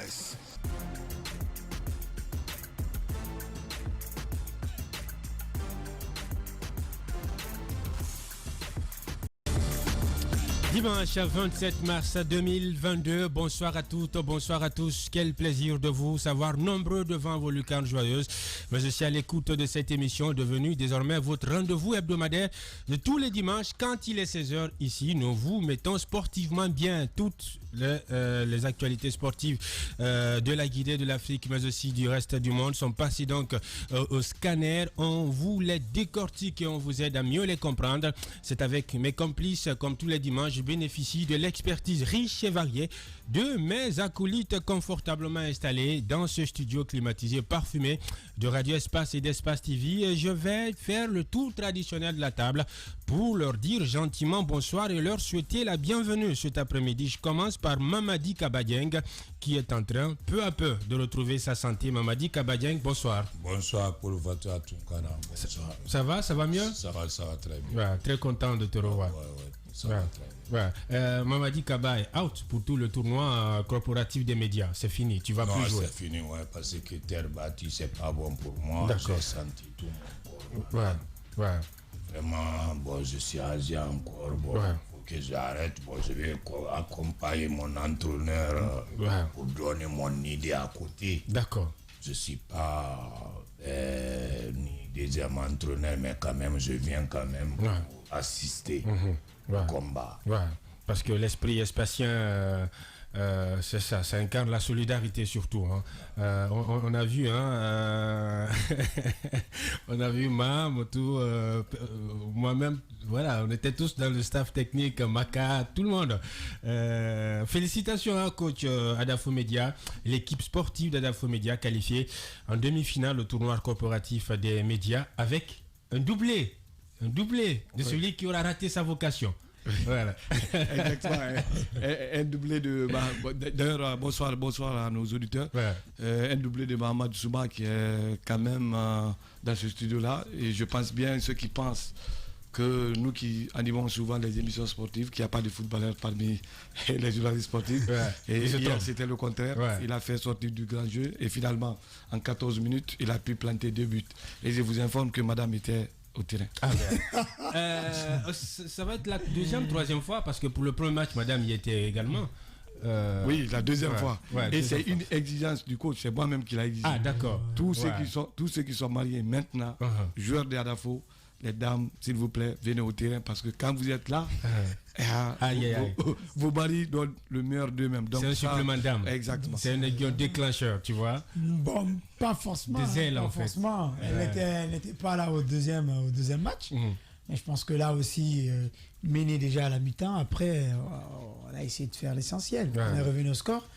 presse. Dimanche 27 mars 2022, bonsoir à toutes, bonsoir à tous. Quel plaisir de vous savoir nombreux devant vos lucarnes joyeuses. Mais je suis à l'écoute de cette émission devenue désormais votre rendez-vous hebdomadaire de tous les dimanches quand il est 16h ici. Nous vous mettons sportivement bien toutes les actualités sportives de la Guinée, de l'Afrique, mais aussi du reste du monde sont passées donc au scanner. On vous les décortique et on vous aide à mieux les comprendre. C'est avec mes complices comme tous les dimanches. Je bénéficie de l'expertise riche et variée de mes acolytes confortablement installés dans ce studio climatisé parfumé de Radio Espace et d'Espace TV. Et je vais faire le tour traditionnel de la table pour leur dire gentiment bonsoir et leur souhaiter la bienvenue cet après-midi. Je commence par Mamadi Kabadieng qui est en train peu à peu de retrouver sa santé. Mamadi Kabadieng, bonsoir. Bonsoir pour votre Tunkara. Ça va mieux? Ça va très bien. Ouais, très content de te revoir. Ça va très bien. Mamadi Kaba est out pour tout le tournoi corporatif des médias. C'est fini, tu vas plus jouer. C'est fini, parce que terre battue, c'est pas bon pour moi. J'ai senti tout mon corps. Vraiment, je suis âgé encore. Faut que j'arrête. Je vais accompagner mon entraîneur pour donner mon idée à côté. D'accord. Je suis pas ni deuxième entraîneur, mais quand même, je viens quand même pour assister au combat. Parce que l'esprit espacien, c'est ça, ça incarne la solidarité surtout. On a vu, on a vu moi-même, voilà, on était tous dans le staff technique, Maka, tout le monde. Félicitations à coach Adafo Média, l'équipe sportive d'Adafo Média qualifiée en demi-finale au tournoi corporatif des médias avec un doublé de celui qui aura raté sa vocation. Voilà. Exactement. Un doublé de. D'ailleurs, bonsoir à nos auditeurs. Un doublé de Mohamed Souba qui est quand même dans ce studio-là. Et je pense bien ceux qui pensent que nous qui animons souvent les émissions sportives, qu'il n'y a pas de footballeurs parmi les journalistes sportifs. Et hier, c'était le contraire. Il a fait sortir du grand jeu. Et finalement, en 14 minutes, il a pu planter 2 buts. Et je vous informe que madame était au terrain. Ça va être la troisième fois, parce que pour le premier match, madame y était également. Oui, la deuxième fois. Et c'est une exigence du coach, c'est moi-même qui l'a exigé. Ah, d'accord. Tous ceux qui sont mariés maintenant, joueurs de Adafo, les dames, s'il vous plaît, venez au terrain, parce que quand vous êtes là, vos maris donnent le meilleur d'eux-mêmes. C'est un supplément d'âme. Exactement. C'est un aiguillon déclencheur, tu vois. Bon, pas forcément. Des ailes, en fait. fait. Elle n'était pas là au deuxième match. Mais je pense que là aussi, mené déjà à la mi-temps, après, on a essayé de faire l'essentiel. On est revenu au score.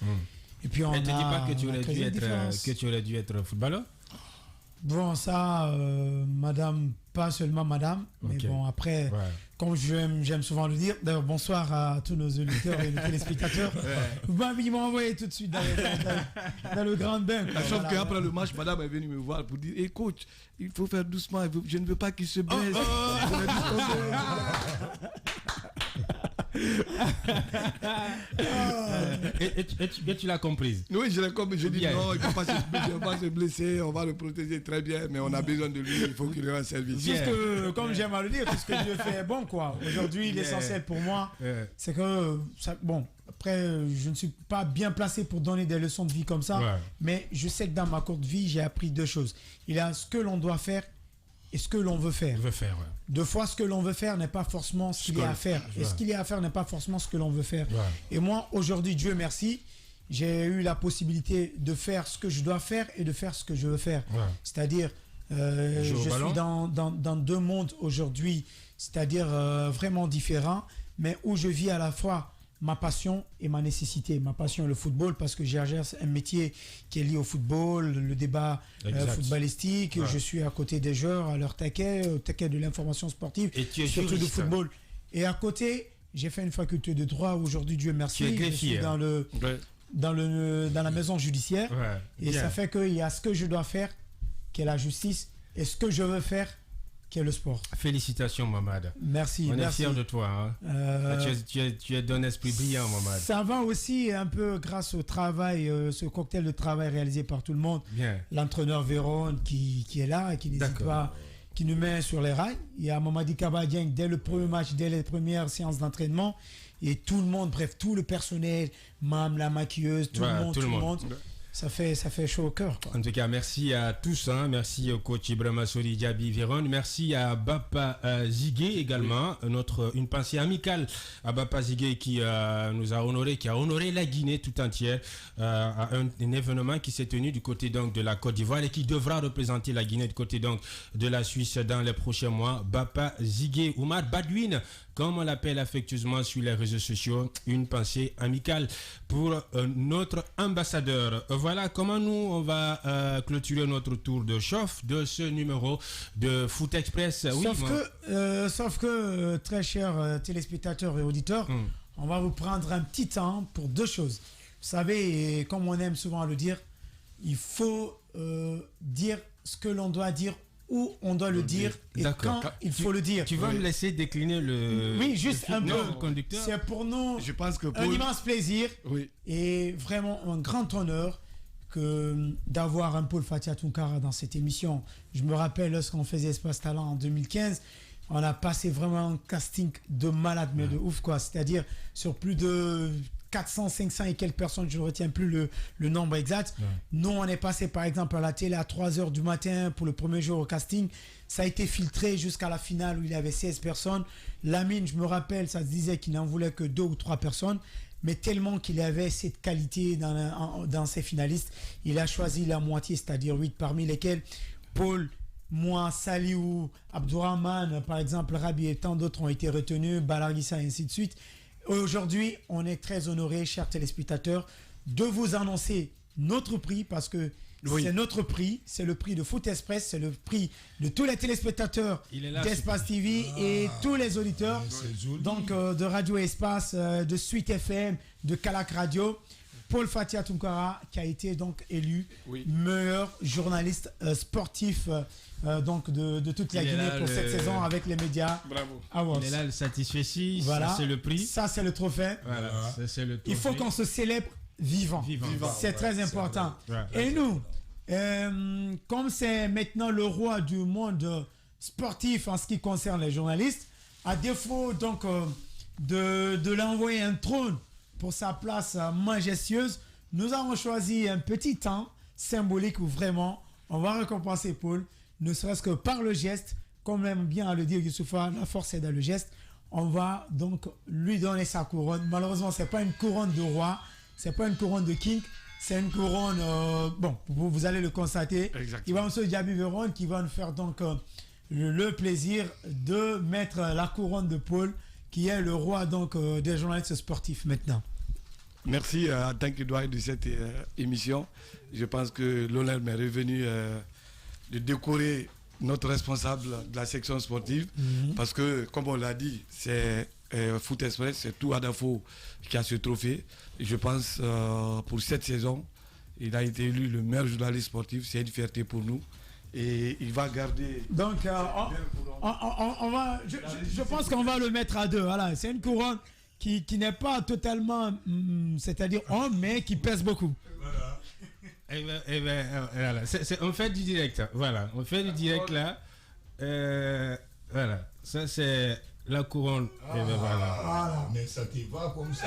Et puis elle ne te dit pas que tu aurais dû être footballeur? Bon, ça, madame, pas seulement madame, mais bon, après, comme j'aime souvent le dire, d'ailleurs, bonsoir à tous nos auditeurs et nos téléspectateurs. Ils m'ont envoyé tout de suite dans le grand bain. Sauf qu'après le match, madame est venue me voir pour dire: hey, coach, il faut faire doucement, je ne veux pas qu'il se blesse. Et tu l'as comprise? Oui, je l'ai compris. Je dis non, il ne faut pas se blesser, on va le protéger très bien, mais on a besoin de lui, il faut qu'il rende service. Parce que, comme j'aime à le dire, tout ce que Dieu fait est bon, quoi. Aujourd'hui, l'essentiel pour moi, c'est que, après, je ne suis pas bien placé pour donner des leçons de vie comme ça, mais je sais que dans ma courte vie, j'ai appris 2 choses. Il y a ce que l'on doit faire et ce que l'on veut faire. Deux fois, ce que l'on veut faire n'est pas forcément ce qu'il y a à faire. Et ce qu'il y a à faire n'est pas forcément ce que l'on veut faire. Et moi, aujourd'hui, Dieu merci, j'ai eu la possibilité de faire ce que je dois faire et de faire ce que je veux faire. C'est-à-dire, je suis dans 2 mondes aujourd'hui, c'est-à-dire vraiment différents, mais où je vis à la fois ma passion et ma nécessité. Ma passion est le football, parce que j'exerce un métier qui est lié au football, le débat footballistique. Je suis à côté des joueurs, à leur taquet, au taquet de l'information sportive, et tu es surtout juriste. du football. Et à côté, j'ai fait une faculté de droit. Aujourd'hui, Dieu merci, je suis dans la maison judiciaire. Et ça fait qu'il y a ce que je dois faire, qui est la justice, et ce que je veux faire, qu'est le sport. Félicitations, Mamad. Merci. On est fiers de toi. Hein. Tu es d'un esprit brillant, Mamad. Ça va aussi un peu grâce au travail, ce cocktail de travail réalisé par tout le monde. Bien. L'entraîneur Véron qui est là et qui n'hésite pas, qui nous met sur les rails. Il y a Mamadi Kabadien dès le premier match, dès les premières séances d'entraînement. Et tout le monde, bref, tout le personnel, Mam, la maquilleuse, tout le monde. Ça fait chaud au cœur. En tout cas, merci à tous. Hein. Merci au coach Ibrahima Sori Diaby Véron. Merci à Bapa Zigué également. Une pensée amicale à Bapa Zigué qui nous a honoré, qui a honoré la Guinée tout entière à un événement qui s'est tenu du côté donc de la Côte d'Ivoire et qui devra représenter la Guinée du côté donc de la Suisse dans les prochains mois. Bapa Zigué, Oumar Badouine, comme on l'appelle affectueusement sur les réseaux sociaux, une pensée amicale pour notre ambassadeur. Voilà comment nous, on va clôturer notre tour de chauffe de ce numéro de Foot Express. Sauf que très chers téléspectateurs et auditeurs, on va vous prendre un petit temps pour deux choses. Vous savez, et comme on aime souvent le dire, il faut dire ce que l'on doit dire, où on doit le dire et quand il faut le dire. Tu vas me laisser décliner le juste un peu. Conducteur. C'est pour nous je pense que un immense plaisir et vraiment un grand honneur d'avoir un Paul Fatia Tounkara dans cette émission. Je me rappelle lorsqu'on faisait Espace Talent en 2015, on a passé vraiment un casting de malade, mais de ouf quoi. C'est-à-dire sur plus de 400, 500 et quelques personnes, je ne retiens plus le nombre exact. Nous, on est passé par exemple à la télé à 3h du matin pour le premier jour au casting. Ça a été filtré jusqu'à la finale où il y avait 16 personnes. Lamine, je me rappelle, ça se disait qu'il n'en voulait que 2 ou 3 personnes. Mais tellement qu'il avait cette qualité dans ses finalistes, il a choisi la moitié, c'est-à-dire 8 parmi lesquels Paul, moi, Saliou, Abdourahman, par exemple, Rabi et tant d'autres ont été retenus, Balarguissa et ainsi de suite. Aujourd'hui, on est très honorés, chers téléspectateurs, de vous annoncer notre prix parce que c'est notre prix, c'est le prix de Foot Express, c'est le prix de tous les téléspectateurs d'Espace TV et tous les auditeurs donc de Radio Espace, de Suite FM, de Calac Radio. Paul Fatia Tounkara qui a été donc élu meilleur journaliste sportif donc de toute la Guinée pour cette saison avec les médias. Bravo. Il est là le satisfait. Voilà. Ça c'est le prix. Ça c'est le trophée. Voilà. Ça, c'est le trophée. Il faut qu'on se célèbre vivant. C'est très important. Et nous, comme c'est maintenant le roi du monde sportif en ce qui concerne les journalistes, à défaut donc de l'envoyer un trône pour sa place majestueuse, nous avons choisi un petit temps symbolique où vraiment on va récompenser Paul, ne serait-ce que par le geste, comme aime bien à le dire Youssoufa, la force est dans le geste. On va donc lui donner sa couronne. Malheureusement, c'est pas une couronne de roi, c'est pas une couronne de king, c'est une couronne, vous allez le constater. Il va M. Diaby Véron qui va nous faire donc le plaisir de mettre la couronne de Paul, qui est le roi donc des journalistes sportifs maintenant. Merci en tant que doyen de cette émission. Je pense que l'honneur m'est revenu de décorer notre responsable de la section sportive parce que, comme on l'a dit, c'est Foot Express, c'est tout Adafo qui a ce trophée. Et je pense pour cette saison, il a été élu le meilleur journaliste sportif. C'est une fierté pour nous. Et il va garder. Donc, on va. Je pense qu'on va le mettre à deux. Voilà, c'est une couronne qui n'est pas totalement, c'est-à-dire homme, mais qui pèse beaucoup. Voilà. Voilà. On fait du direct. Voilà, on fait du direct là. Voilà, ça c'est la couronne. Voilà. Mais ça te va comme ça.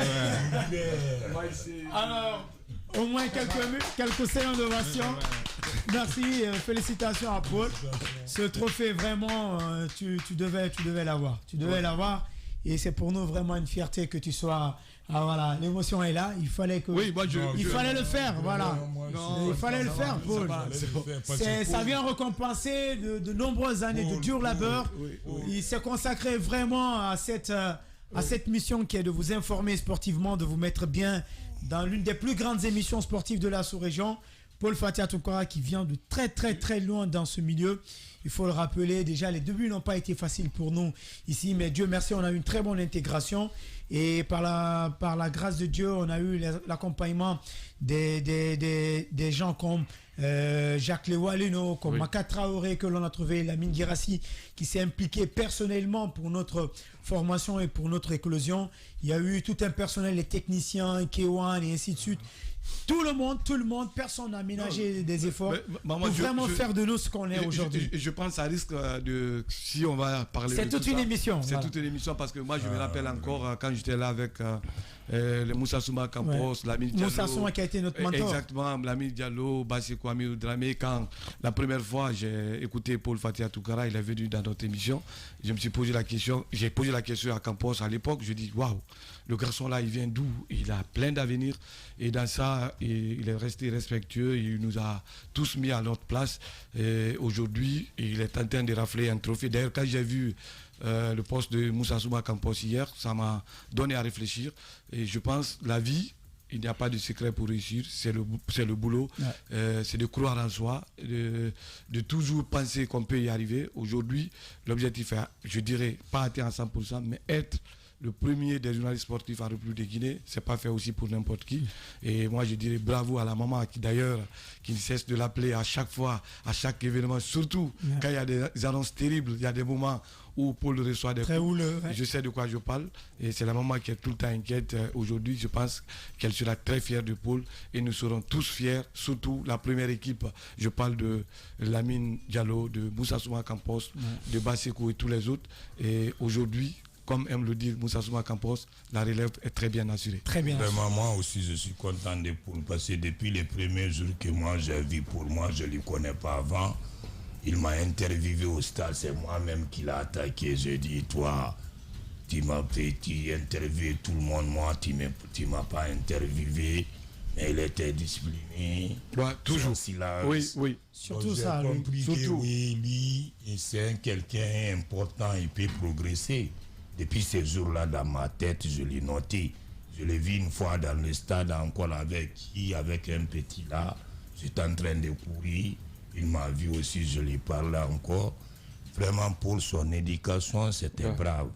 Alors, au moins quelques séances d'ovation. Merci, félicitations à Paul. Ce trophée, vraiment, tu devais l'avoir. Tu devais l'avoir. Et c'est pour nous vraiment une fierté que tu sois. Ah voilà, l'émotion est là. Il fallait que. Il fallait le faire, voilà. Il fallait le faire, Paul. Ça vient récompenser de nombreuses années de dur labeur. Il s'est consacré vraiment à cette mission qui est de vous informer sportivement, de vous mettre bien dans l'une des plus grandes émissions sportives de la sous-région. Paul Fatia Tounkara qui vient de très très très loin dans ce milieu. Il faut le rappeler, déjà les débuts n'ont pas été faciles pour nous ici, mais Dieu merci, on a eu une très bonne intégration Et par la grâce de Dieu, on a eu l'accompagnement des gens comme Jacques Lewaleno, comme Maka Traoré, que l'on a trouvé, Lamine Guirassi, qui s'est impliqué personnellement pour notre formation et pour notre éclosion. Il y a eu tout un personnel, les techniciens, Kewan et ainsi de suite. Tout le monde, personne n'a ménagé des efforts pour vraiment faire de nous ce qu'on est aujourd'hui. Je pense que ça risque de... Si on va parler de toute une émission. C'est toute une émission parce que moi, je me rappelle encore quand j'étais là avec le Moussa Souma Campos, Lamine Diallo. Moussa Souma qui a été notre mentor. Exactement, Lamine Diallo, Bassi Kwame Dramé. Quand la première fois, j'ai écouté Paul Fatia Toukara, il est venu dans notre émission. Je me suis posé la question, j'ai posé la question à Campos à l'époque. Je dis, waouh, le garçon là, il vient d'où? Il a plein d'avenir. Et dans ça, il est resté respectueux. Il nous a tous mis à notre place. Et aujourd'hui, il est en train de rafler un trophée. D'ailleurs, quand j'ai vu le poste de Moussa Souma Campos hier, ça m'a donné à réfléchir. Et je pense, la vie, il n'y a pas de secret pour réussir, c'est le boulot, c'est de croire en soi, de toujours penser qu'on peut y arriver. Aujourd'hui, l'objectif est, je dirais, pas atteint à 100%, mais être le premier des journalistes sportifs en République de Guinée, c'est pas fait aussi pour n'importe qui. Et moi, je dirais bravo à la maman qui d'ailleurs, qui ne cesse de l'appeler à chaque fois, à chaque événement, surtout quand il y a des annonces terribles, il y a des moments où Paul reçoit des coups. Je sais de quoi je parle. Et c'est la maman qui est tout le temps inquiète. Aujourd'hui, je pense qu'elle sera très fière de Paul. Et nous serons tous fiers, surtout la première équipe. Je parle de Lamine Diallo, de Moussa Souma Campos, de Basekou et tous les autres. Et aujourd'hui, comme aime le dire Moussa Souma Campos, la relève est très bien assurée. Très bien. Vraiment, moi aussi, je suis content de Paul parce que depuis les premiers jours que moi j'ai vu pour moi, je ne le connais pas avant. Il m'a interviewé au stade, c'est moi-même qui l'ai attaqué. J'ai dit, toi, tu m'as interviewé tout le monde, moi, tu ne m'as pas interviewé. Mais il était discipliné. Ouais, toujours. Oui. Surtout ça, j'ai compris que oui, lui, c'est quelqu'un important, il peut progresser. Depuis ces jours-là, dans ma tête, je l'ai noté. Je l'ai vu une fois dans le stade encore avec un petit là. J'étais en train de courir. Il m'a vu aussi, je lui parlais encore. Vraiment, pour son éducation, c'était brave.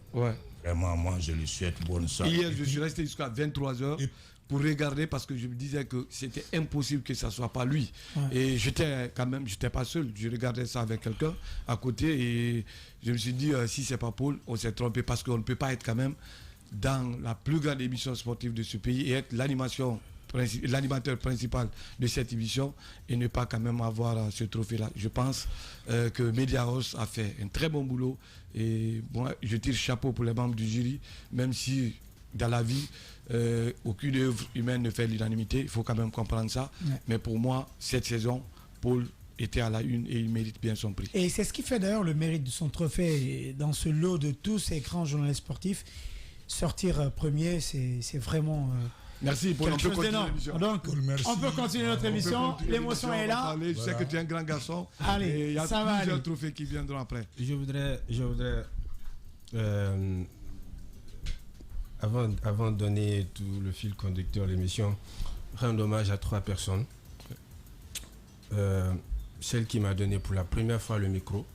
Vraiment, moi, je lui souhaite bonne santé. Hier, je suis resté jusqu'à 23h pour regarder parce que je me disais que c'était impossible que ça ne soit pas lui. Et j'étais pas seul. Je regardais ça avec quelqu'un à côté et je me suis dit, si ce n'est pas Paul, on s'est trompé parce qu'on ne peut pas être quand même dans la plus grande émission sportive de ce pays et être l'animateur principal de cette émission et ne pas quand même avoir ce trophée-là. Je pense que Media House a fait un très bon boulot et moi, je tire chapeau pour les membres du jury, même si dans la vie, aucune œuvre humaine ne fait l'unanimité, il faut quand même comprendre ça. Mais pour moi, cette saison, Paul était à la une et il mérite bien son prix. Et c'est ce qui fait d'ailleurs le mérite de son trophée dans ce lot de tous ces grands journalistes sportifs. Sortir premier, c'est vraiment... Merci Paul, on peut continuer l'émission. Donc, on peut continuer notre émission. L'émotion est là. Je sais que tu es un grand garçon. Allez, et il y a ça va plusieurs trophées qui viendront après. Je voudrais avant de donner tout le fil conducteur de l'émission, rendre hommage à 3 personnes. Celle qui m'a donné pour la première fois le micro,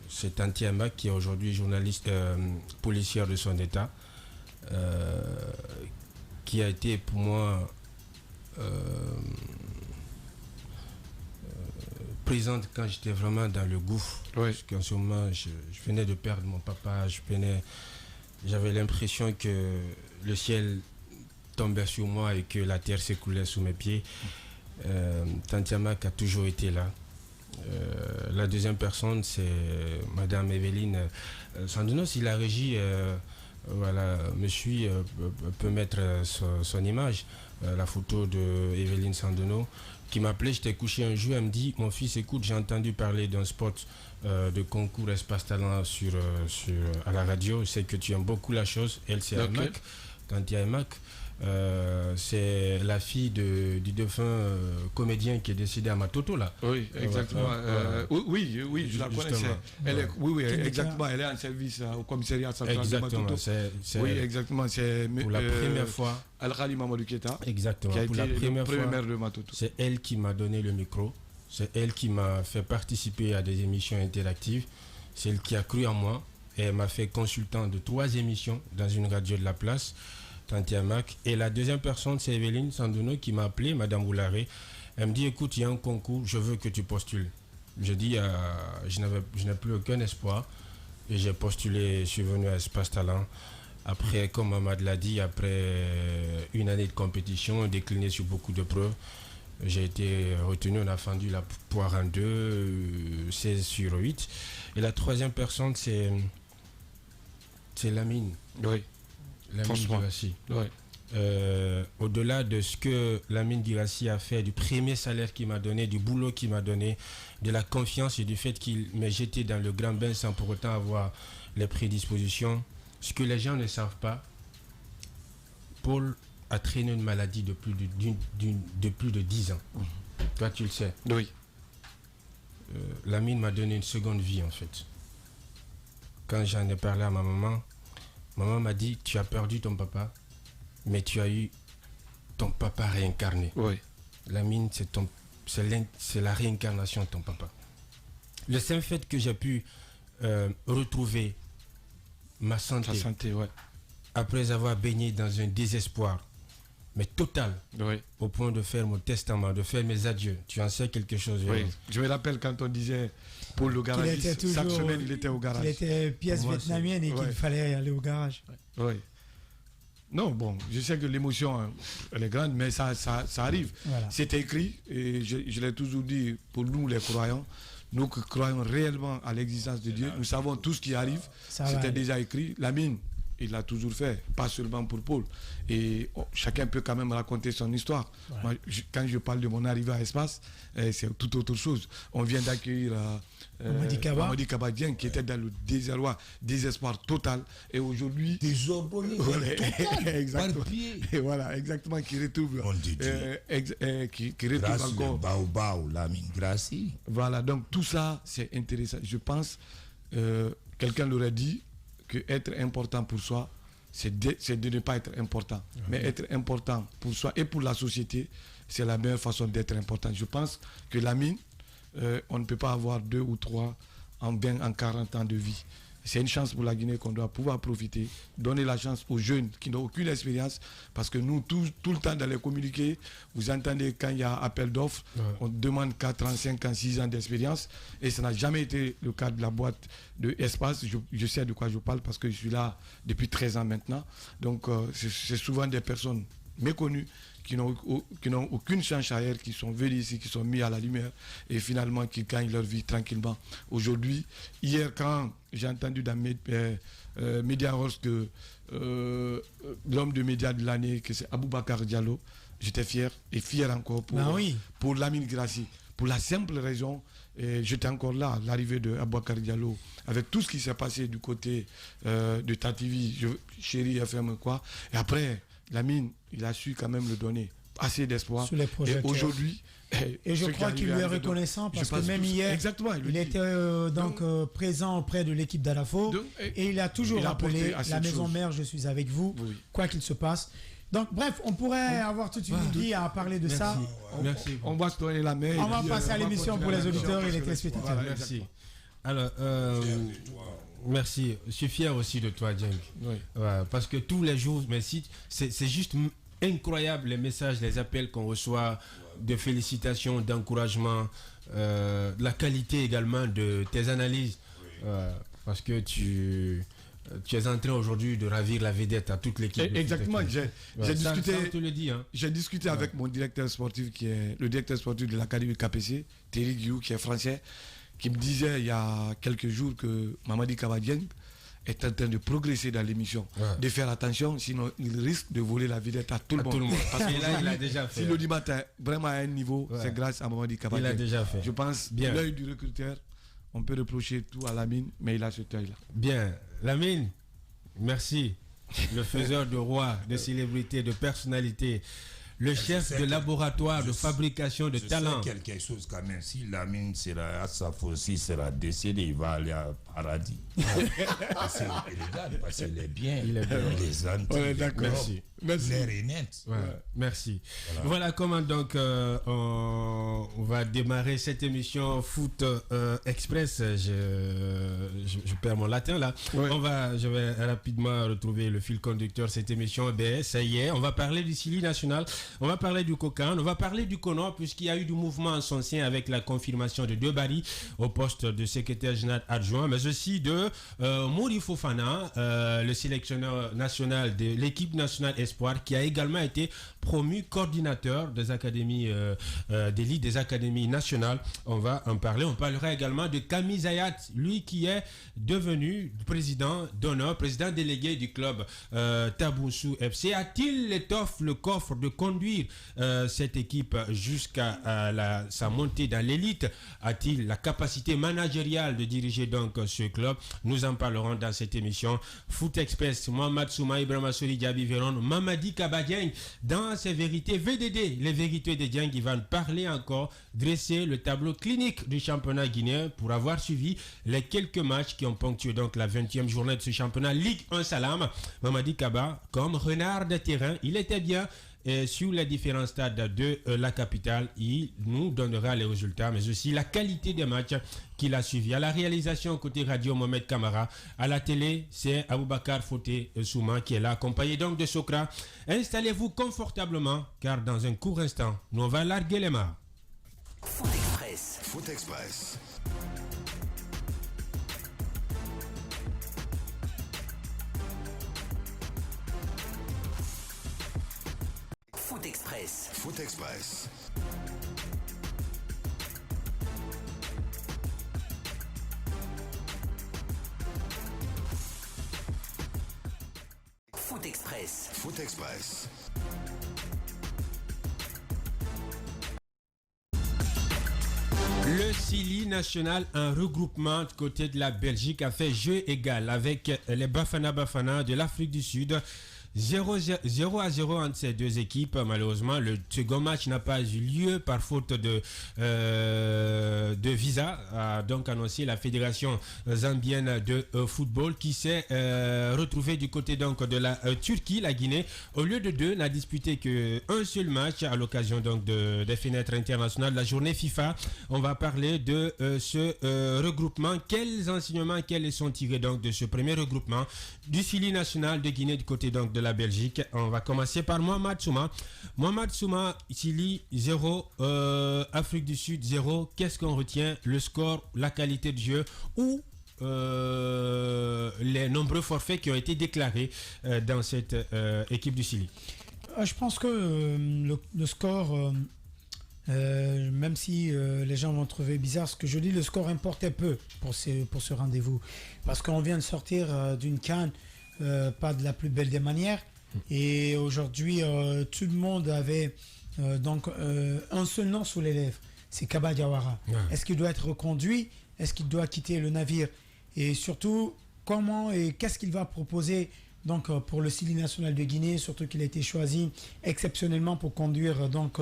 c'est Tanti Amak, qui est aujourd'hui journaliste policière de son état, qui a été pour moi présente quand j'étais vraiment dans le gouffre. Parce qu'en ce moment, je venais de perdre mon papa, j'avais l'impression que le ciel tombait sur moi et que la terre s'écoulait sous mes pieds. Tantiamak a toujours été là. La deuxième personne, c'est Madame Evelyne Sandono. Si la régie me suit, peut mettre son image, la photo de Evelyne Sandono, qui m'appelait, j'étais couché un jour, elle me dit, mon fils, écoute, j'ai entendu parler d'un spot de concours Espace Talent à la radio, je sais que tu aimes beaucoup la chose. Elle, c'est Amak. Quand il y a Amak, c'est la fille du défunt comédien qui est décédé à Matoto là. Oui, exactement. Oui, je la connais. Exactement. Elle est en service au commissariat central de Matoto. Oui, exactement. C'est pour la première fois. Al-Khali Mamadou Keita. Exactement. Qui a pour été la première le premier fois, maire de Matoto. C'est elle qui m'a donné le micro. C'est elle qui m'a fait participer à des émissions interactives. C'est elle qui a cru en moi. Et elle m'a fait consultant de 3 émissions dans une radio de la place, Tantiamac. Et la deuxième personne, c'est Evelyne Sandouno qui m'a appelé, Madame Boularé. Elle me dit, écoute, il y a un concours, je veux que tu postules. Je dis, je n'ai plus aucun espoir. Et j'ai postulé, je suis venu à Espace Talent. Après, comme Mamad l'a dit, après une année de compétition, décliné sur beaucoup de preuves, j'ai été retenu, on a fendu la poire en 2, 16/8. Et la troisième personne, c'est Lamine. Oui. Lamine Girassi. Oui. Au-delà de ce que Lamine Girassi a fait, du premier salaire qu'il m'a donné, du boulot qu'il m'a donné, de la confiance et du fait qu'il m'a jeté dans le grand bain sans pour autant avoir les prédispositions, ce que les gens ne savent pas, Paul a traîné une maladie de plus de 10 ans. Toi, tu le sais. Oui. Lamine m'a donné une seconde vie, en fait. Quand j'en ai parlé à ma maman m'a dit, tu as perdu ton papa, mais tu as eu ton papa réincarné. Oui. Lamine, c'est la réincarnation de ton papa. Le simple fait que j'ai pu retrouver ma santé, ouais. Après avoir baigné dans un désespoir, mais total, oui. Au point de faire mon testament, de faire mes adieux. Tu en sais quelque chose? Oui. Je me rappelle quand on disait pour le garagiste, chaque semaine il était au garage. Il était pièce vietnamienne et qu'il fallait aller au garage. Oui. Non, bon, je sais que l'émotion, elle est grande, mais ça arrive. Voilà. C'était écrit, et je l'ai toujours dit, pour nous les croyants, nous qui croyons réellement à l'existence de Dieu, nous savons tout ce qui arrive, c'était déjà écrit. Lamine, il l'a toujours fait, pas seulement pour Paul. Et chacun peut quand même raconter son histoire. Ouais. Moi, quand je parle de mon arrivée à Espace, c'est tout autre chose. On vient d'accueillir Mamadi Kabadien qui était dans le désespoir total. Et aujourd'hui... Désordonné, exactement. Et voilà, exactement, qui retrouve... qui retrouve encore... Baobao, Lamine Girassi. Voilà, donc tout ça, c'est intéressant. Je pense, quelqu'un l'aurait dit, que être important pour soi, c'est de ne pas être important. Mais être important pour soi et pour la société, c'est la meilleure façon d'être important. Je pense que Lamine, on ne peut pas avoir 2 ou 3 en 20, en 40 ans de vie. C'est une chance pour la Guinée qu'on doit pouvoir profiter, donner la chance aux jeunes qui n'ont aucune expérience, parce que nous, tout le temps dans les communiqués, vous entendez quand il y a appel d'offres, on demande 4 ans, 5 ans, 6 ans d'expérience, et ça n'a jamais été le cas de la boîte de Espace. Je sais de quoi je parle, parce que je suis là depuis 13 ans maintenant. Donc, c'est souvent des personnes méconnues, qui n'ont aucune chance ailleurs, qui sont venus ici, qui sont mis à la lumière et finalement qui gagnent leur vie tranquillement. Aujourd'hui, hier quand j'ai entendu dans Media Horse que l'homme de médias de l'année, que c'est Aboubacar Diallo, j'étais fier et fier encore pour Lamine Girassi. Pour la simple raison, j'étais encore là, l'arrivée de Aboubacar Diallo, avec tout ce qui s'est passé du côté de TATV, Chéri FM, quoi. Et après, Lamine, il a su quand même le donner assez d'espoir. Et aujourd'hui... Et je crois qu'il lui est reconnaissant parce que même hier, il était présent auprès de l'équipe d'Alafo et il a toujours rappelé la maison mère, je suis avec vous, quoi qu'il se passe. Donc bref, on pourrait avoir toute une vie à parler de ça. Merci. On va se donner la main. On va passer à l'émission pour les auditeurs et les téléspectateurs. Voilà, merci. Alors, merci. Je suis fier aussi de toi, Djeng. Parce que tous les jours, merci. C'est juste incroyable les messages, les appels qu'on reçoit, de félicitations, d'encouragement, de la qualité également de tes analyses. Parce que tu es en train aujourd'hui de ravir la vedette à toute l'équipe. Exactement. J'ai discuté avec mon directeur sportif, qui est le directeur sportif de l'Académie KPC, Thierry Guillou, qui est français, qui me disait il y a quelques jours que Mamadi Kabadien est en train de progresser dans l'émission, de faire attention, sinon il risque de voler la vedette à tout le monde. Parce que là, il a déjà fait. Si l'audimat est vraiment à un niveau, c'est grâce à Mamadi Kabadien. Il a déjà fait. Je pense que l'œil du recruteur, on peut reprocher tout à Lamine, mais il a cet œil-là. Bien. Lamine, merci. Le faiseur de roi, de célébrité, de personnalité. Le chef de laboratoire de fabrication de talent. Je sais quelque chose quand même. Si Lamine sera à sa fosse, sera décédé, il va aller au paradis. Parce qu'il est bien. Il est bien. On est d'accord. L'air est net. Ouais. Merci. Voilà comment donc on va démarrer cette émission Foot Express. Je perds mon latin là. Ouais. Je vais rapidement retrouver le fil conducteur de cette émission. Ben, ça y est, on va parler du Sili national, on va parler du Cocan, on va parler du Conor puisqu'il y a eu du mouvement en son sein avec la confirmation de Debari au poste de secrétaire général adjoint, mais aussi de Mori Fofana, le sélectionneur national de l'équipe nationale Espoir, qui a également été promu coordinateur des académies d'élite, des académies nationales. On va en parler. On parlera également de Camille Zayat, lui qui est devenu président d'honneur, président délégué du club Taboussou FC. A-t-il l'étoffe, le coffre de conduire cette équipe jusqu'à sa montée dans l'élite? A-t-il la capacité managériale de diriger donc ce club? Nous en parlerons dans cette émission Foot Express. Mohamed Souma, Ibrahima Sori, Diaby Véron, Mamadi Kabadieng dans ses vérités VDD, les vérités de Dieng, qui va nous parler encore, dresser le tableau clinique du championnat guinéen pour avoir suivi les quelques matchs qui ont ponctué donc la 20e journée de ce championnat Ligue 1 Salam. Mamadi Kaba, comme renard de terrain, il était bien sur les différents stades de la capitale. Il nous donnera les résultats, mais aussi la qualité des matchs qu'il a suivis. À la réalisation côté radio, Mohamed Kamara. À la télé, c'est Aboubakar Foté Souma qui est là, accompagné donc de Sokra. Installez-vous confortablement, car dans un court instant, nous on va larguer les mains. Foot Express. Foot Express. Foot Express. Foot Express. Foot Express. Foot Express. Le Sili national, un regroupement du côté de la Belgique, a fait jeu égal avec les Bafana de l'Afrique du Sud. 0-0 entre ces deux équipes. Malheureusement, le second match n'a pas eu lieu par faute de visa, a donc annoncé la fédération zambienne de football, qui s'est retrouvée du côté donc de la Turquie. La Guinée, au lieu de deux, n'a disputé qu'un seul match à l'occasion donc des fenêtres internationales de la journée FIFA. On va parler de ce regroupement. Quels enseignements, quels sont tirés donc de ce premier regroupement du Sili national de Guinée du côté donc de la Belgique? On va commencer par Mohamed Souma. Mohamed Souma, Sili 0, Afrique du Sud 0. Qu'est-ce qu'on retient? Le score, la qualité de jeu ou les nombreux forfaits qui ont été déclarés dans cette équipe du Sili? Je pense que le score, même si les gens vont trouver bizarre ce que je dis, le score importait peu pour ce rendez-vous. Parce qu'on vient de sortir d'une CAN, pas de la plus belle des manières. Et aujourd'hui, tout le monde avait donc un seul nom sous les lèvres, c'est Kaba Diawara. Ouais. Est-ce qu'il doit être reconduit? Est-ce qu'il doit quitter le navire? Et surtout, comment et qu'est-ce qu'il va proposer donc pour le Sili national de Guinée, surtout qu'il a été choisi exceptionnellement pour conduire donc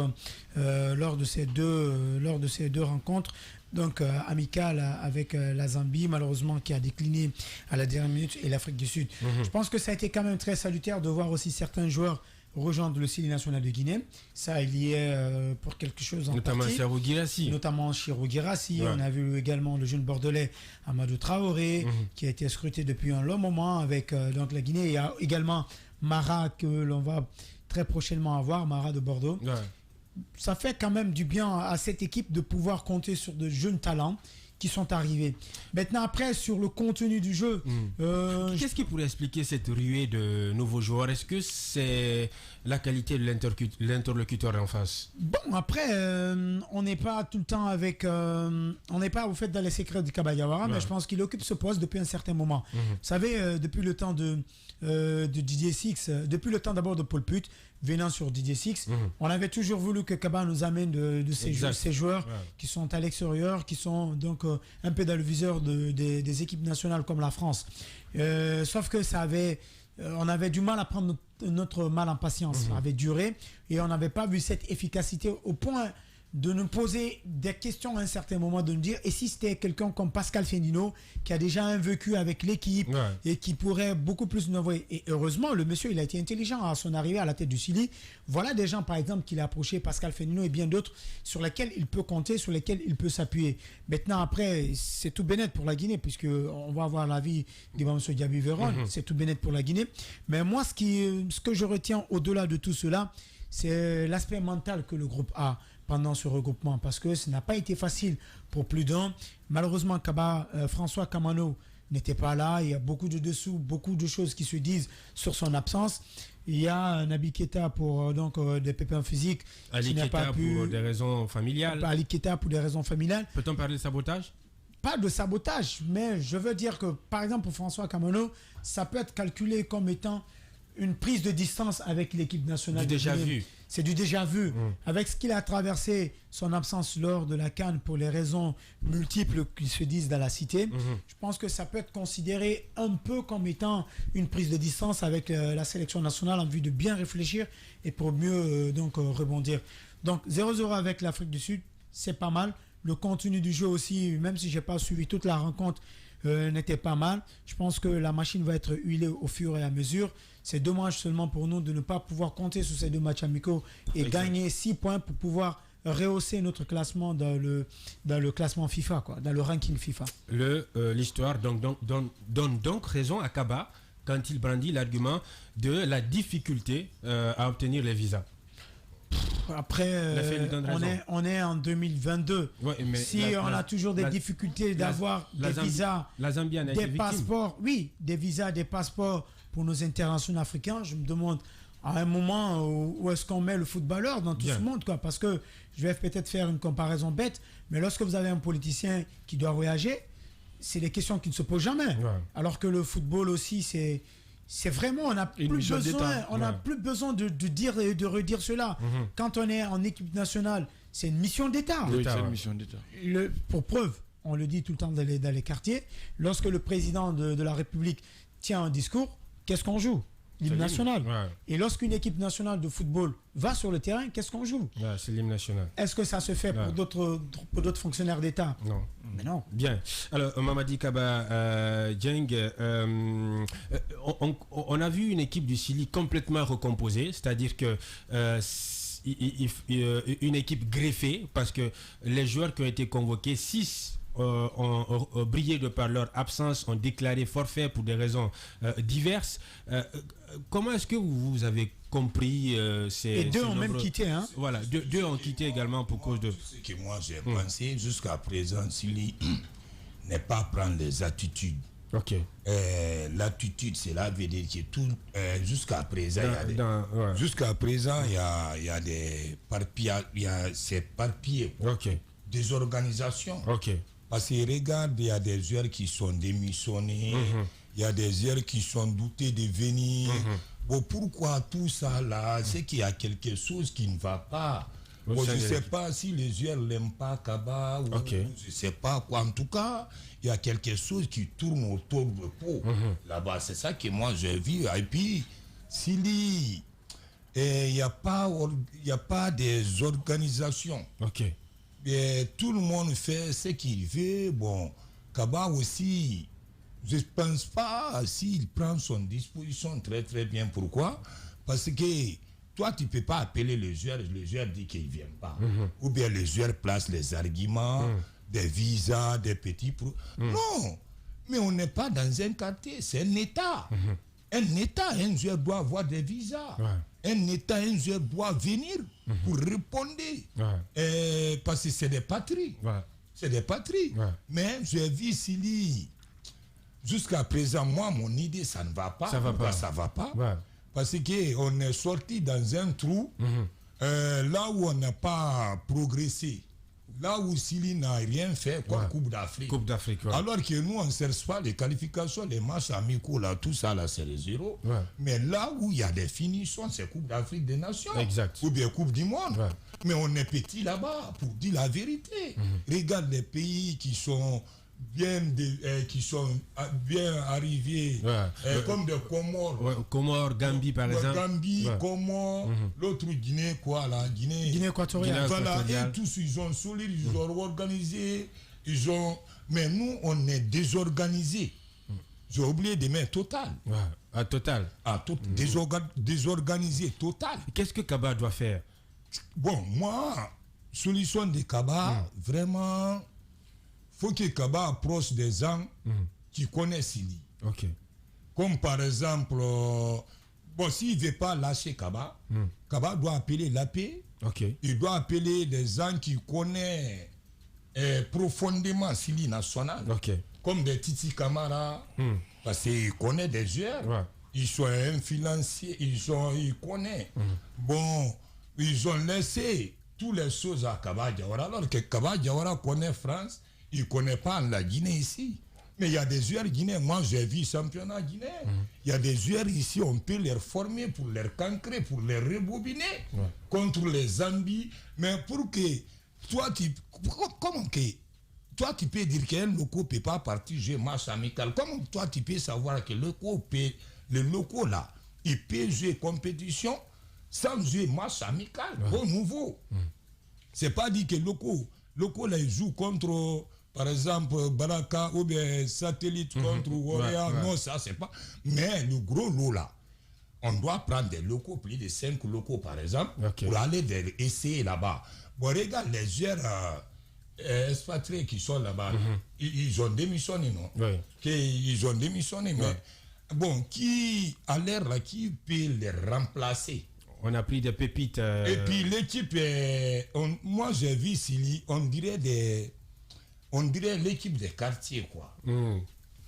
lors de ces deux rencontres donc amicales avec la Zambie, malheureusement qui a décliné à la dernière minute, et l'Afrique du Sud. Je pense que ça a été quand même très salutaire de voir aussi certains joueurs rejoindre le Sili national de Guinée. Ça, il y est pour quelque chose en notamment partie. Notamment Chirou Guirassi. Ouais. On a vu également le jeune Bordelais Amadou Traoré, qui a été scruté depuis un long moment avec donc la Guinée. Il y a également Mara, que l'on va très prochainement avoir, Mara de Bordeaux. Ouais. Ça fait quand même du bien à cette équipe de pouvoir compter sur de jeunes talents qui sont arrivés. Maintenant, après, sur le contenu du jeu... Qu'est-ce qui pourrait expliquer cette ruée de nouveaux joueurs? Est-ce que c'est la qualité de l'interlocuteur en face? Bon, après, on n'est pas tout le temps avec... on n'est pas au fait dans les secrets du Kaba Diawara, mais je pense qu'il occupe ce poste depuis un certain moment. Vous savez, depuis le temps de Didier Six, depuis le temps d'abord de Paul Put, venant sur Didier Six, on avait toujours voulu que Kaba nous amène de ces joueurs qui sont à l'extérieur, qui sont donc un peu dans le viseur des équipes nationales comme la France. Sauf que on avait du mal à prendre notre mal en patience. Ça avait duré et on n'avait pas vu cette efficacité au point de nous poser des questions à un certain moment, de nous dire, et si c'était quelqu'un comme Pascal Fendino, qui a déjà un vécu avec l'équipe et qui pourrait beaucoup plus nous envoyer. Et heureusement, le monsieur, il a été intelligent à son arrivée à la tête du Chili. Voilà des gens, par exemple, qu'il a approché, Pascal Fendino et bien d'autres, sur lesquels il peut compter, sur lesquels il peut s'appuyer. Maintenant, après, c'est tout bénet pour la Guinée, puisqu'on va avoir l'avis d'Imam Diaby Véron, c'est tout bénet pour la Guinée. Mais moi, ce que je retiens au-delà de tout cela, c'est l'aspect mental que le groupe a pendant ce regroupement, parce que ça n'a pas été facile pour plus d'un. Malheureusement, François Kamano n'était pas là. Il y a beaucoup de dessous, beaucoup de choses qui se disent sur son absence. Il y a Naby Keita pour des pépins physiques. Ali Keita pour des raisons familiales. Ali Keita pour des raisons familiales. Peut-on parler de sabotage? Pas de sabotage, mais je veux dire que, par exemple, pour François Kamano, ça peut être calculé comme étant une prise de distance avec l'équipe nationale. Du déjà vu. C'est du déjà vu. Avec ce qu'il a traversé, son absence lors de la CAN pour les raisons multiples qui se disent dans la cité, je pense que ça peut être considéré un peu comme étant une prise de distance avec la sélection nationale en vue de bien réfléchir et pour mieux rebondir. Donc 0-0 avec l'Afrique du Sud, c'est pas mal. Le contenu du jeu aussi, même si je n'ai pas suivi toute la rencontre, n'était pas mal. Je pense que la machine va être huilée au fur et à mesure. C'est dommage seulement pour nous de ne pas pouvoir compter sur ces 2 matchs amicaux et gagner 6 points pour pouvoir rehausser notre classement dans le classement FIFA, dans le ranking FIFA. L'histoire donne donc raison à Kaba quand il brandit l'argument de la difficulté à obtenir les visas. Après, on est en 2022. Ouais, si on a toujours des difficultés d'avoir des visas, des passeports, des visas, des passeports pour nos internationaux africains, je me demande à un moment où est-ce qu'on met le footballeur dans tout ce monde, parce que je vais peut-être faire une comparaison bête, mais lorsque vous avez un politicien qui doit voyager, c'est des questions qui ne se posent jamais. Alors que le football aussi, c'est vraiment, on n'a plus besoin de dire et de redire cela. Quand on est en équipe nationale, c'est une mission d'État. Oui, c'est une mission d'État. Pour preuve, on le dit tout le temps dans les quartiers, lorsque le président de la République tient un discours, qu'est-ce qu'on joue? L'hymne national. Et lorsqu'une équipe nationale de football va sur le terrain, qu'est-ce qu'on joue? C'est l'hymne national. Est-ce que ça se fait pour d'autres fonctionnaires d'État? Non. Mais non. Bien. Alors, Mamadi Kaba Dieng, on a vu une équipe du Chili complètement recomposée, c'est-à-dire que une équipe greffée, parce que les joueurs qui ont été convoqués, 6 ont brillé de par leur absence, ont déclaré forfait pour des raisons diverses. Comment est-ce que vous avez compris Et 2 ont même quitté. Voilà, 2 ont quitté également pour cause de... Ce que moi j'ai pensé jusqu'à présent, Sili n'est pas prendre les attitudes. L'attitude, c'est la vérité. Jusqu'à présent, il y a des parpillés, des organisations. Parce que regarde, il y a des joueurs qui sont démissionnés, il y a des joueurs qui sont doutés de venir. Bon, pourquoi tout ça là? C'est qu'il y a quelque chose qui ne va pas. Bon, je ne sais pas si les joueurs n'aiment pas Kaba ou je ne sais pas quoi. En tout cas, il y a quelque chose qui tourne autour de Pau. Là-bas, c'est ça que moi j'ai vu. Et puis, s'il n'y a pas des organisations. Et tout le monde fait ce qu'il veut. Bon, Kaba aussi, je ne pense pas s'il prend son disposition très très bien. Pourquoi? Parce que toi, tu ne peux pas appeler le joueur dit qu'il ne vient pas. Ou bien le joueur place les arguments, des visas, des petits... Non, mais on n'est pas dans un quartier, c'est un État. Un État, un joueur doit avoir des visas. Un État, un joueur doit venir pour répondre. Parce que c'est des patries. C'est des patries. Mais j'ai vu Sili, jusqu'à présent, moi, mon idée, ça ne va pas. Ça va pas. Parce qu'on est sorti dans un trou, là où on n'a pas progressé. Là où Sili n'a rien fait, comme Coupe d'Afrique. Alors que nous, on ne cherche pas les qualifications, les matchs amicaux, là, tout ça, là, c'est les 0. Mais là où il y a des finitions, c'est Coupe d'Afrique des Nations. Ou bien Coupe du Monde. Mais on est petit là-bas, pour dire la vérité. Regarde les pays qui sont qui sont bien arrivés, comme des Comores. Comores, Gambie par exemple. Gambie, Comores, l'autre Guinée, quoi là, Guinée équatoriale. Voilà, et tous ils ont solide, ils ont organisé, mais nous on est désorganisés. J'ai oublié de mettre total. Total. Désorganisé total. Qu'est-ce que Kaba doit faire? Bon, moi, solution de Kaba, vraiment, faut que Kaba approche des gens qui connaissent Sili. Ok. Comme par exemple, s'il ne veut pas lâcher Kaba, Kaba doit appeler l'AP. Ok. Il doit appeler des gens qui connaissent profondément Sili national. Ok. Comme des Titi Camara, parce qu'il connaît des joueurs. Ouais. Ils sont influenciés, ils connaissent. Bon, ils ont laissé toutes les choses à Kaba Diawara, alors que Kaba Diawara connaît France, il ne connaît pas la Guinée ici. Mais il y a des joueurs guinéens, moi j'ai vu championnat guinéen. Il y a des joueurs ici, on peut les former pour les cancrer, pour les rebobiner contre les Zambies. Mais pour que toi, toi, tu peux dire qu'un loco ne peut pas partir jouer match amical. Comment toi, tu peux savoir que le loco là, il peut jouer compétition sans jouer match amical au nouveau. C'est pas dit que loco là, il joue contre, par exemple, Baraka ou bien Satellite contre Warrior. Non, ça, c'est pas. Mais le gros lot là, on doit prendre des locaux, plus de 5 locaux par exemple, pour aller essayer là-bas. Bon, regarde les joueurs expatriés qui sont là-bas, ils ont démissionné, non? Ils ont démissionné, mais bon, qui a l'air là, qui peut les remplacer? On a pris des pépites. Et puis l'équipe, moi j'ai vu Sili, on dirait l'équipe des quartiers, quoi.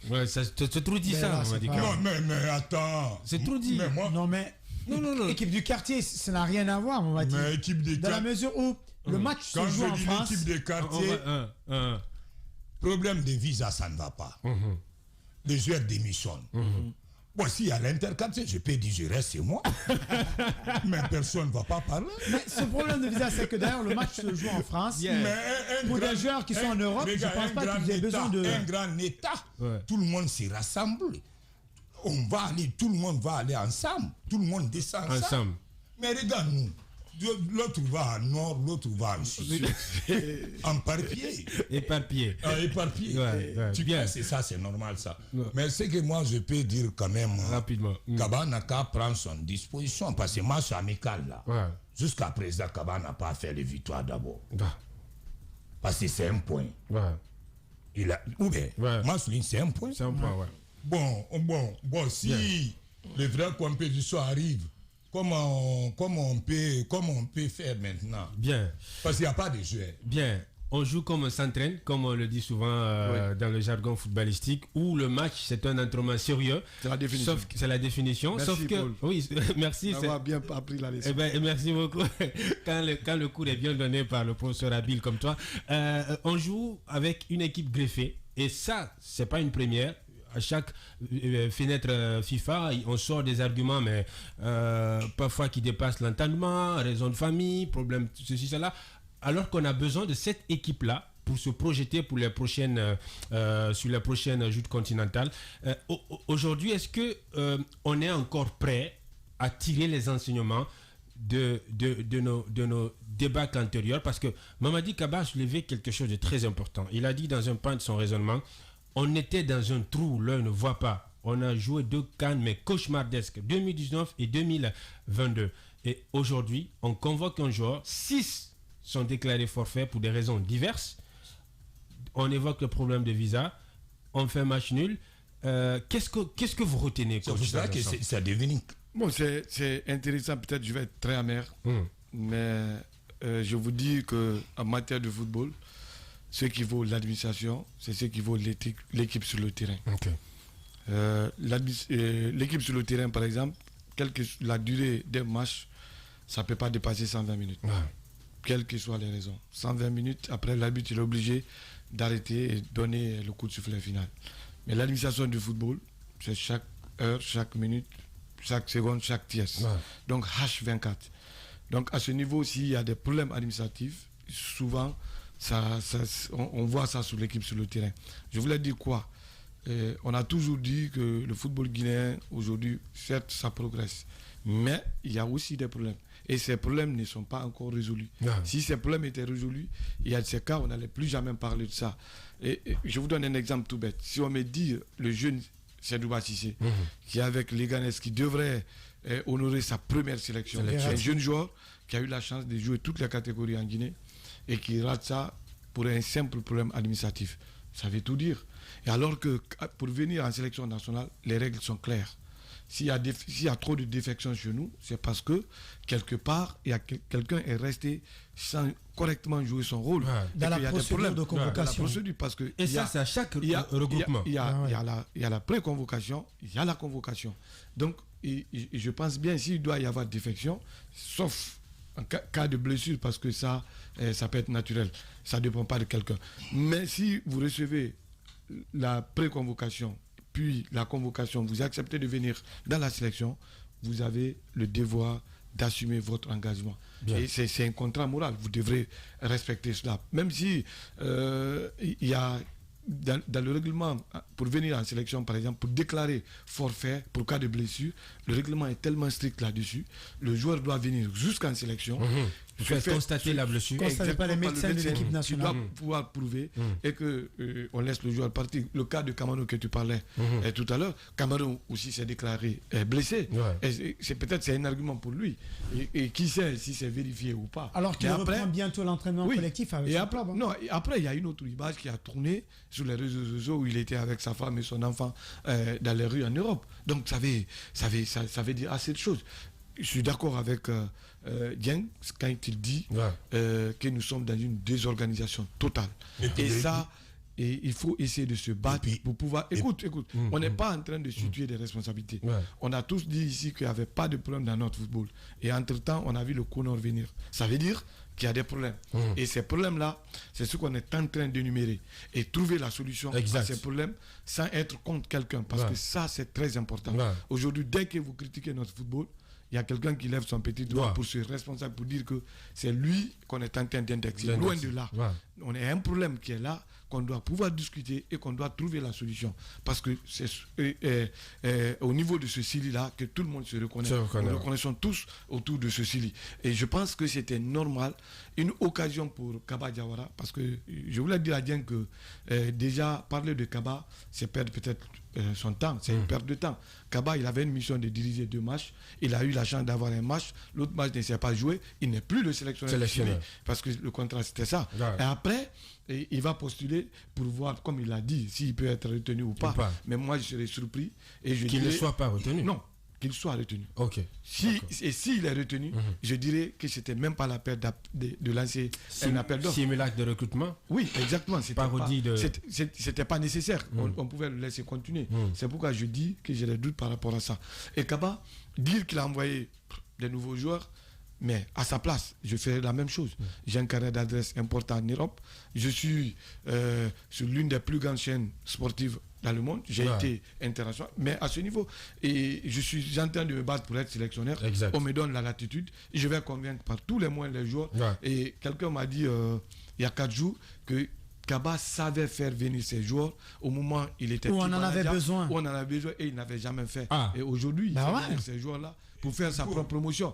Ouais, c'est trop dit ça, on m'a dit. Non, mais attends. C'est trop dit. Mais moi, Non. Équipe du quartier, ça n'a rien à voir, on va dire. mais équipe des Dans la mesure où le match quand se joue en je dis France. l'équipe des quartiers, problème de visa, ça ne va pas. Les joueurs démissionnent. Bon, si à l'interquartier, je peux dire je reste chez moi. Mais personne ne va pas parler. Mais ce problème de visa, c'est que d'ailleurs le match se joue en France. Mais Pour des joueurs qui sont en Europe, je ne pense pas qu'ils aient besoin de. Un grand État, tout le monde s'est rassemblé. Tout le monde va aller ensemble. Tout le monde descend ensemble. Mais regarde-nous. L'autre va en nord, l'autre va en sud. Éparpillé. Éparpillé. Tu vois, c'est ça, c'est normal ça. Mais ce que moi je peux dire quand même, rapidement, Kaba n'a qu'à prendre son disposition parce que match amical là, jusqu'à présent, Kaba n'a pas fait les victoires d'abord. Parce que c'est un point. Il a, ou bien, moi je dis c'est un point. C'est un point, Bon, si les vraies compétitions arrivent, comment on peut faire maintenant? Bien. Parce qu'il n'y a pas de joueurs. Bien. On joue comme on s'entraîne, comme on le dit souvent dans le jargon footballistique, où le match c'est un entraînement sérieux. C'est la définition. C'est la définition. Merci, sauf que, Paul. oui, merci. On a bien appris la leçon. Merci beaucoup. Quand le cours est bien donné par le professeur habile comme toi, on joue avec une équipe greffée. Et ça, c'est pas une première. À chaque fenêtre FIFA, on sort des arguments, mais parfois qui dépassent l'entendement, raison de famille, problème, ceci, cela. Alors qu'on a besoin de cette équipe-là pour se projeter pour les prochaines, sur les prochaines joutes continentales. Aujourd'hui, est-ce que on est encore prêt à tirer les enseignements de nos débats antérieurs? Parce que Mamadi Kaba a soulevé quelque chose de très important. Il a dit dans un point de son raisonnement, on était dans un trou, l'œil ne voit pas. On a joué 2 CAN, mais cauchemardesques, 2019 et 2022. Et aujourd'hui, on convoque un joueur, 6 sont déclarés forfaits pour des raisons diverses. On évoque le problème de visa, on fait match nul. Qu'est-ce que vous retenez? C'est pour ça que ça devient... Bon, c'est intéressant, peut-être je vais être très amer, mais je vous dis qu'en matière de football, ce qui vaut l'administration, c'est ce qui vaut l'équipe sur le terrain. L'équipe sur le terrain, par exemple, quelle que soit la durée des matchs, ça ne peut pas dépasser 120 minutes. Quelles que soient les raisons. 120 minutes, après l'arbitre, il est obligé d'arrêter et donner le coup de soufflet final. Mais l'administration du football, c'est chaque heure, chaque minute, chaque seconde, chaque tierce. Donc H24. Donc à ce niveau, s'il y a des problèmes administratifs, souvent, on voit ça sur l'équipe sur le terrain. Je voulais dire quoi? On a toujours dit que le football guinéen, aujourd'hui, certes, ça progresse. Mais il y a aussi des problèmes. Et ces problèmes ne sont pas encore résolus. Non. Si ces problèmes étaient résolus, il y a de ces cas, on n'allait plus jamais parler de ça. Et je vous donne un exemple tout bête. Si on me dit le jeune Sedouba Cissé, qui est avec Leganés, qui devrait honorer sa première sélection, c'est un jeune joueur qui a eu la chance de jouer toutes les catégories en Guinée et qui rate ça pour un simple problème administratif. Ça veut tout dire. Et alors que pour venir en sélection nationale, les règles sont claires. S'il y a trop de défections chez nous, c'est parce que quelque part, quelqu'un est resté sans correctement jouer son rôle. Dans la procédure de convocation. Et ça, c'est à chaque regroupement. Il y a la pré-convocation, il y a la convocation. Donc, je pense bien s'il doit y avoir défection, sauf en cas de blessure, parce que ça peut être naturel. Ça ne dépend pas de quelqu'un. Mais si vous recevez la pré-convocation, puis la convocation, vous acceptez de venir dans la sélection, vous avez le devoir d'assumer votre engagement. Bien. Et c'est un contrat moral, vous devrez respecter cela. Même si il y a dans le règlement, pour venir en sélection, par exemple, pour déclarer forfait pour cas de blessure, le règlement est tellement strict là-dessus, le joueur doit venir jusqu'en sélection. Constater la blessure. Constaté par les médecins de l'équipe nationale. Tu dois pouvoir prouver et qu'on laisse le joueur partir. Le cas de Camaro que tu parlais tout à l'heure, Camaro aussi s'est déclaré blessé. Et c'est un argument pour lui. Et qui sait si c'est vérifié ou pas. Alors qu'il reprend bientôt l'entraînement collectif avec son club. Non, après, il y a une autre image qui a tourné sur les réseaux sociaux où il était avec sa femme et son enfant dans les rues en Europe. Donc ça veut dire assez de choses. Je suis d'accord avec Dieng quand il dit que nous sommes dans une désorganisation totale. Et il faut essayer de se battre pour pouvoir... Écoute, on n'est pas en train de situer des responsabilités. On a tous dit ici qu'il n'y avait pas de problème dans notre football. Et entre-temps, on a vu le Connor venir. Ça veut dire qu'il y a des problèmes. Et ces problèmes-là, c'est ce qu'on est en train d'énumérer. Et trouver la solution à ces problèmes sans être contre quelqu'un. Parce que ça, c'est très important. Aujourd'hui, dès que vous critiquez notre football, il y a quelqu'un qui lève son petit doigt pour se responsable, pour dire que c'est lui qu'on est en train d'indexer. Loin de là. On a un problème qui est là, qu'on doit pouvoir discuter et qu'on doit trouver la solution. Parce que c'est au niveau de ce CILI-là que tout le monde se reconnaît. Nous reconnaissons tous autour de ce CILI. Et je pense que c'était normal, une occasion pour Kaba Diawara, parce que je voulais dire à Dieng que déjà parler de Kaba, c'est perdre peut-être son temps, c'est une perte de temps. Kaba, il avait une mission de diriger 2 matchs, il a eu la chance d'avoir un match, l'autre match ne s'est pas joué, il n'est plus le sélectionneur. Parce que le contrat c'était ça. Et après, il va postuler pour voir, comme il a dit, s'il peut être retenu ou pas. Mais moi je serais surpris. Qu'il ne soit pas retenu. Non, qu'il soit retenu. Et s'il est retenu, je dirais que c'était même pas la peine de lancer un appel d'offres. Simulacre de recrutement. Oui, exactement. C'était pas nécessaire. On pouvait le laisser continuer. C'est pourquoi je dis que j'ai des doutes par rapport à ça. Et Kaba, dire qu'il a envoyé des nouveaux joueurs, mais à sa place, je ferai la même chose. J'ai un carnet d'adresse important en Europe. Je suis sur l'une des plus grandes chaînes sportives dans le monde. J'ai été international. Mais à ce niveau, et je suis en train de me battre pour être sélectionneur. On me donne la latitude. Et je vais convaincre par tous les moyens les joueurs. Et quelqu'un m'a dit il y a 4 jours que Kaba savait faire venir ses joueurs au moment où il était où on en avait besoin. Où on en avait besoin et il n'avait jamais fait. Et aujourd'hui, il fait venir ces joueurs-là pour faire sa propre promotion.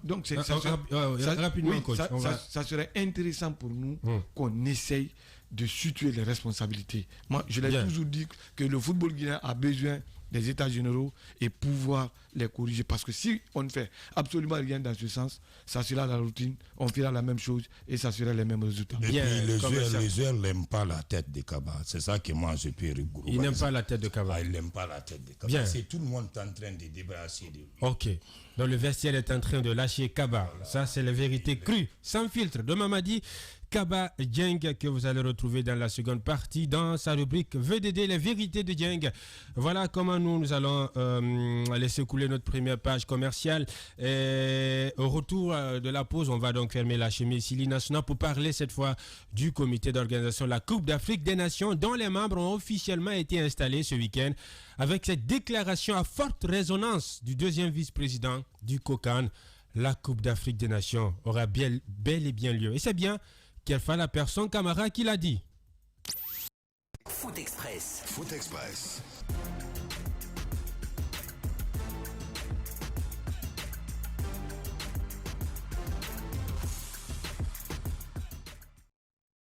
Donc ça serait intéressant pour nous qu'on essaye de situer les responsabilités. Moi, je l'ai toujours dit que le football guinéen a besoin des états généraux et pouvoir les corriger. Parce que si on ne fait absolument rien dans ce sens, ça sera la routine, on fera la même chose et ça sera les mêmes résultats. Et puis les joueurs n'aiment pas la tête de Kaba. C'est ça que moi je peux regrouper. Ils n'aiment pas la tête de Kaba. Ils n'aiment pas la tête de Kaba. C'est tout le monde en train de débarrasser de lui. Ok. Donc le vestiaire est en train de lâcher Kaba. Voilà. Ça c'est la vérité crue, sans filtre, de Mamadi Kaba Dieng, que vous allez retrouver dans la seconde partie dans sa rubrique VDD, les vérités de Dieng. Voilà comment nous allons laisser couler notre première page commerciale. Et au retour de la pause, on va donc fermer la chemise CILI nationale pour parler cette fois du comité d'organisation de la Coupe d'Afrique des Nations, dont les membres ont officiellement été installés ce week-end avec cette déclaration à forte résonance du deuxième vice-président du COCAN. La Coupe d'Afrique des Nations aura bel et bien lieu. Et c'est bien la personne Camara qui l'a dit. Foot Express. Foot Express.